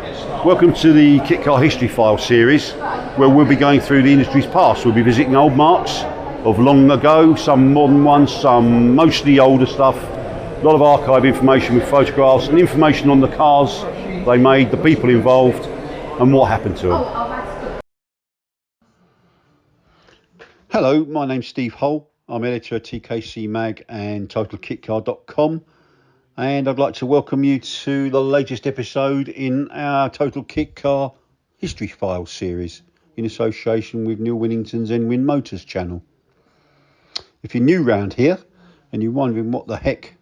Welcome to the Kitcar History File series, where we'll be going through the industry's past. We'll be visiting old marks of long ago, some modern ones, some mostly older stuff. A lot of archive information with photographs and information on the cars they made, the people involved, and what happened to them. Hello, my name's Steve Hull. I'm editor of TKC Mag and TotalKitcar.com. And I'd like to welcome you to the latest episode in our Total Kitcar History Files series in association with Neil Winnington's Enwin Motors channel. If you're new round here and you're wondering what the heck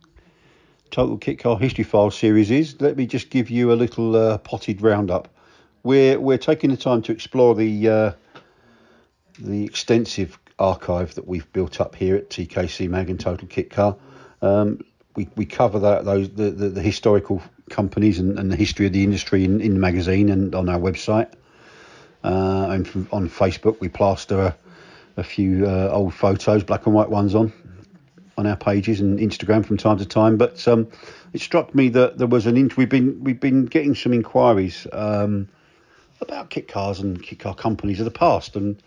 Total Kitcar History Files series is, let me just give you a little potted roundup. We're taking the time to explore the extensive archive that we've built up here at TKC Mag and Total Kitcar. We cover the historical companies and the history of the industry in the magazine and on our website. And on Facebook, we plaster a few old photos, black and white ones, on our pages and Instagram from time to time. But it struck me that there was we've been getting some inquiries about kit cars and kit car companies of the past. And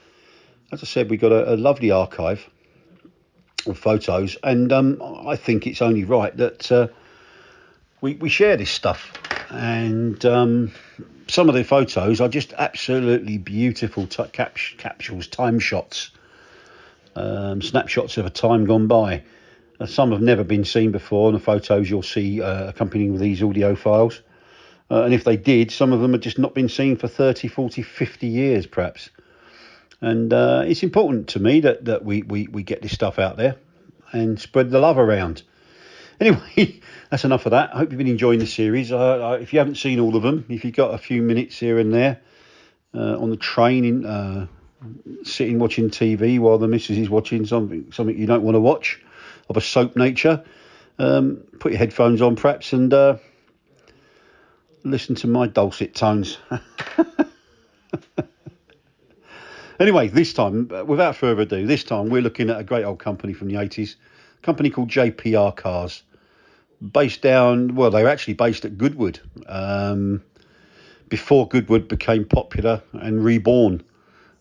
as I said, we got a lovely archive of photos, and I think it's only right that we share this stuff. And some of the photos are just absolutely beautiful capsules, time shots, snapshots of a time gone by. Some have never been seen before, and the photos you'll see accompanying with these audio files. And if they did, some of them have just not been seen for 30, 40, 50 years perhaps. And it's important to me that we get this stuff out there and spread the love around. Anyway, that's enough of that. I hope you've been enjoying the series. If you haven't seen all of them, if you've got a few minutes here and there on the train, sitting watching TV while the missus is watching something you don't want to watch of a soap nature, put your headphones on perhaps and listen to my dulcet tones. Anyway, this time, without further ado, we're looking at a great old company from the 80s, a company called JPR Cars, they were actually based at Goodwood, before Goodwood became popular and reborn.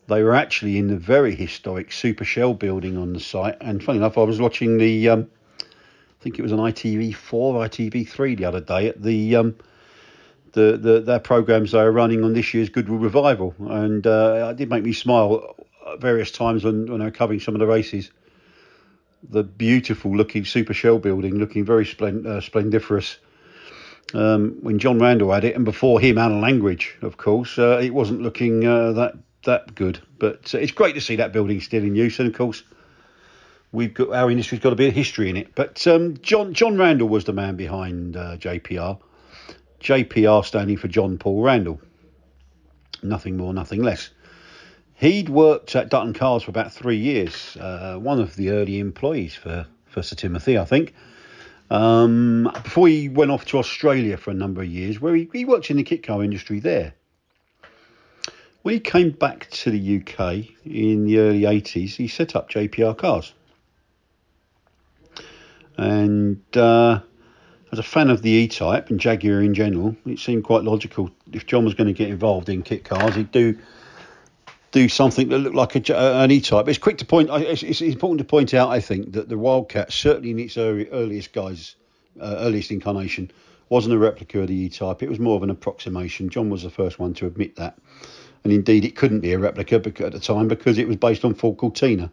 They were actually in the very historic Super Shell building on the site, and funny enough, I was watching I think it was on ITV4, ITV3 the other day at their programmes they were running on this year's Goodwood Revival, and it did make me smile at various times when they were covering some of the races. The beautiful looking Super Shell building looking very splendiferous. When John Randall had it, and before him Alan Langridge, of course, it wasn't looking that good. But it's great to see that building still in use, and of course our industry's got a bit of history in it. But John Randall was the man behind JPR. JPR standing for John Paul Randall. Nothing more, nothing less. He'd worked at Dutton Cars for about 3 years. One of the early employees for Sir Timothy, I think. Before he went off to Australia for a number of years, where he worked in the kit car industry there. When he came back to the UK in the early 80s, he set up JPR Cars. And as a fan of the E-Type and Jaguar in general, it seemed quite logical if John was going to get involved in kit cars, he'd do something that looked like an E-Type. It's important to point out, I think, that the Wildcat, certainly in its earliest incarnation, wasn't a replica of the E-Type. It was more of an approximation. John was the first one to admit that. And indeed, it couldn't be a replica at the time because it was based on Ford Cortina.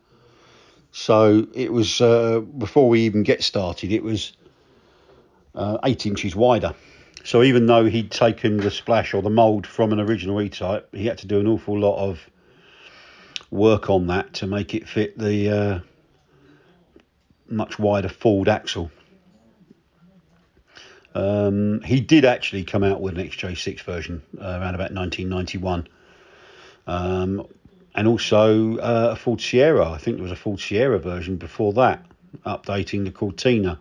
So it was, before we even get started, it was 8 inches wider. So even though he'd taken the splash or the mould from an original E-Type, he had to do an awful lot of work on that to make it fit the much wider Ford axle. He did actually come out with an XJ6 version around about 1991. And also a Ford Sierra. I think there was a Ford Sierra version before that, updating the Cortina.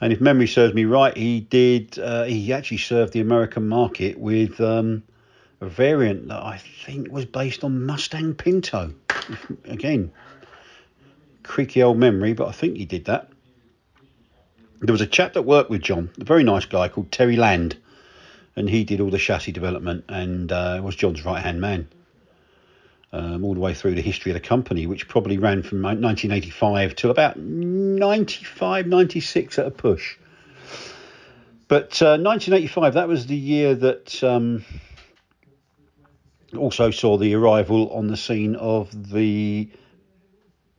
And if memory serves me right, he actually served the American market with a variant that I think was based on Mustang Pinto. Again, creaky old memory, but I think he did that. There was a chap that worked with John, a very nice guy called Terry Land, and he did all the chassis development and was John's right-hand man all the way through the history of the company, which probably ran from 1985 till about 95, 96 at a push. But 1985, that was the year that also saw the arrival on the scene of the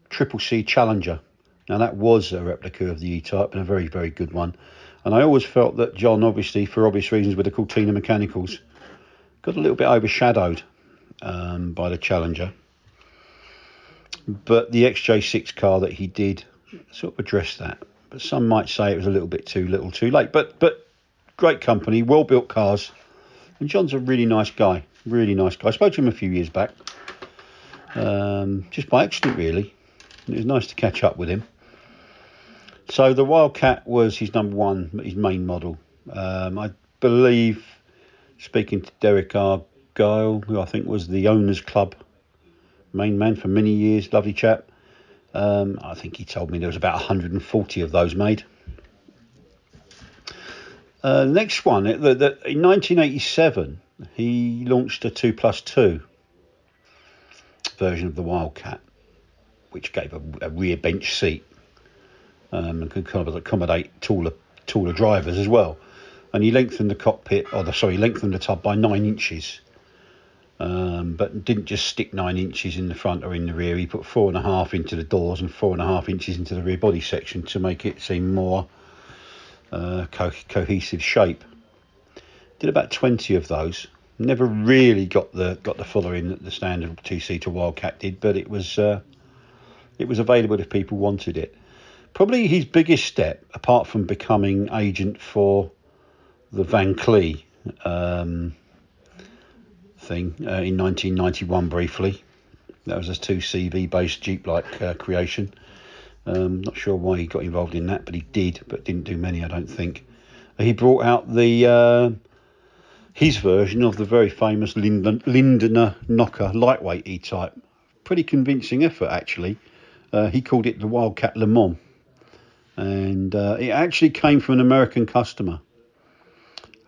Triple C Challenger. Now, that was a replica of the E-Type and a very, very good one. And I always felt that John, obviously, for obvious reasons with the Cortina Mechanicals, got a little bit overshadowed by the Challenger. But the XJ6 car that he did sort of addressed that. But some might say it was a little bit too little too late. But great company, well-built cars. And John's a really nice guy. Really nice guy. I spoke to him a few years back. Just by accident, really. It was nice to catch up with him. So the Wildcat was his number one, his main model. I believe, speaking to Derek Argyle, who I think was the Owners Club main man for many years, lovely chap. I think he told me there was about 140 of those made. Next one, in 1987, he launched a 2+2 version of the Wildcat, which gave a rear bench seat and could kind of accommodate taller drivers as well. And he lengthened the tub by 9 inches. But didn't just stick 9 inches in the front or in the rear. He put 4.5 into the doors and 4.5 inches into the rear body section to make it seem more cohesive shape. Did about 20 of those. Never really got the following that the standard 2-seater Wildcat did, but it was available if people wanted it. Probably his biggest step, apart from becoming agent for the Van Clee thing in 1991 briefly. That was a 2CV based Jeep-like creation. Not sure why he got involved in that, but he did, but didn't do many, I don't think. He brought out the his version of the very famous Lindener Knocker lightweight E-Type. Pretty convincing effort, actually. He called it the Wildcat Le Mans, and it actually came from an American customer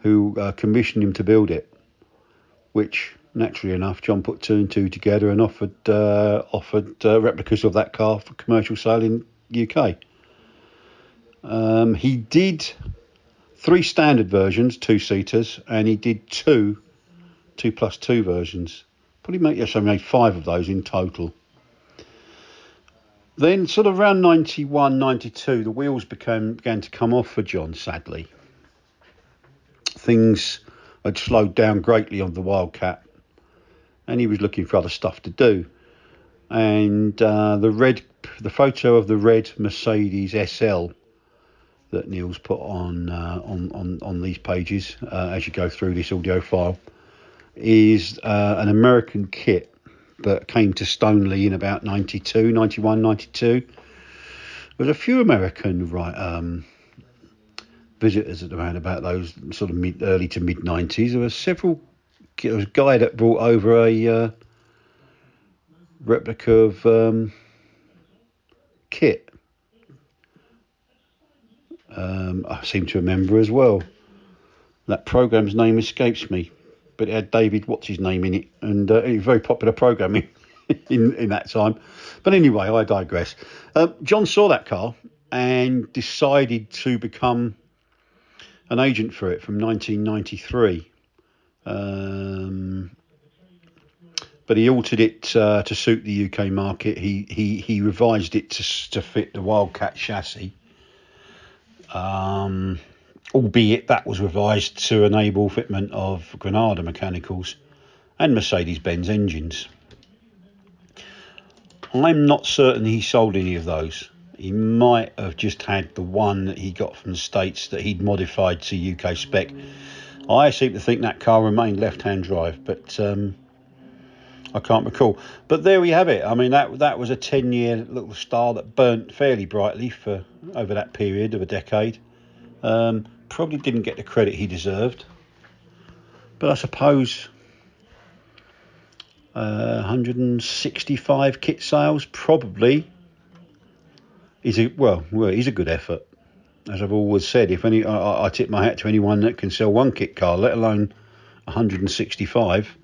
who commissioned him to build it, which, naturally enough, John put 2 and 2 together and offered replicas of that car for commercial sale in UK. He did 3 standard versions, 2-seaters, and he did 2 2+2 versions. Probably made 5 of those in total. Then, sort of around 91, 92, the wheels began to come off for John, sadly. Things had slowed down greatly on the Wildcat, and he was looking for other stuff to do. And the photo of the red Mercedes SL that Neil's put on these pages as you go through this audio file is an American kit that came to Stoneleigh in about 91, 92. There was a few American visitors around about those sort of early to mid 90s. There was a guy that brought over a replica of kit. I seem to remember as well. That program's name escapes me, but it had David what's his name in it, and it was very popular programming in that time. But anyway, I digress. John saw that car and decided to become an agent for it from 1993. But he altered it to suit the UK market. He revised it to fit the Wildcat chassis, albeit that was revised to enable fitment of Granada mechanicals and Mercedes-Benz engines. I'm not certain he sold any of those. He might have just had the one that he got from the States that he'd modified to UK spec. I seem to think that car remained left-hand drive, but I can't recall. But there we have it. I mean, that was a 10-year little star that burnt fairly brightly for over that period of a decade. Probably didn't get the credit he deserved. But I suppose 165 kit sales probably is a good effort. as I've always said, if any, I tip my hat to anyone that can sell one kit car, let alone 165.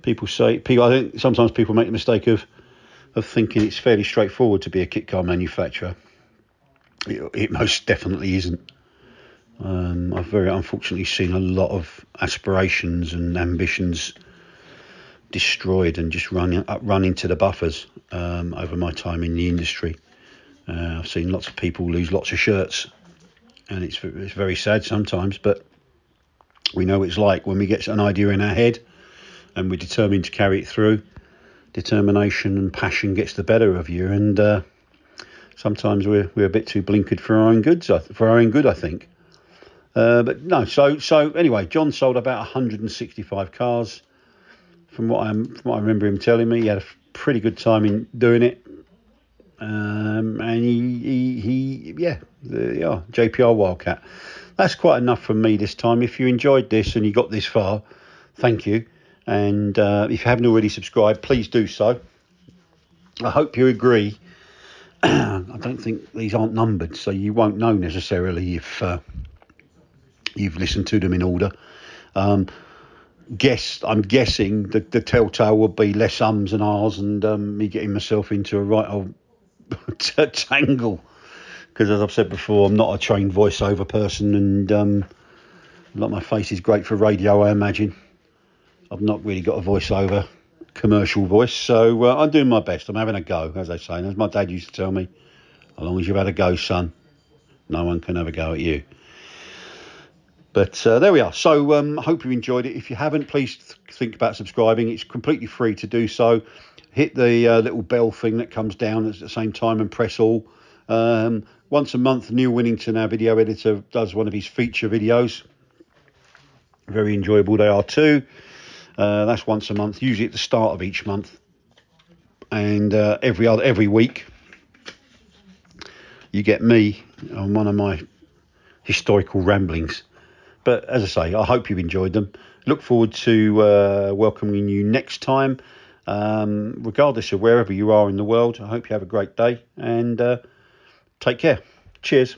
People say, I think sometimes people make the mistake of thinking it's fairly straightforward to be a kit car manufacturer. It most definitely isn't. I've very unfortunately seen a lot of aspirations and ambitions destroyed and just run into the buffers over my time in the industry. I've seen lots of people lose lots of shirts, and it's very sad sometimes, but we know what it's like when we get an idea in our head and we're determined to carry it through. Determination and passion gets the better of you, and sometimes we're a bit too blinkered for our own good, I think. But no, so anyway, John sold about 165 cars. From what I remember him telling me, he had a pretty good time in doing it. And JPR Wildcat. That's quite enough from me this time. If you enjoyed this and you got this far, thank you. And if you haven't already subscribed, please do so. I hope you agree. I don't think these aren't numbered, so you won't know necessarily if you've listened to them in order. I'm guessing the telltale will be less ums and ahs and me getting myself into a right old tangle. Because as I've said before, I'm not a trained voiceover person, and like my face is great for radio, I imagine. I've not really got a voiceover commercial voice, so I'm doing my best. I'm having a go, as they say. And as my dad used to tell me, as long as you've had a go, son, no one can have a go at you. But there we are. So I hope you enjoyed it. If you haven't, please think about subscribing. It's completely free to do so. Hit the little bell thing that comes down at the same time and press all. Once a month, Neil Winnington, our video editor, does one of his feature videos. Very enjoyable they are too. That's once a month, usually at the start of each month. And every week, you get me on one of my historical ramblings. But as I say, I hope you enjoyed them. Look forward to welcoming you next time. Regardless of wherever you are in the world, I hope you have a great day and take care. Cheers.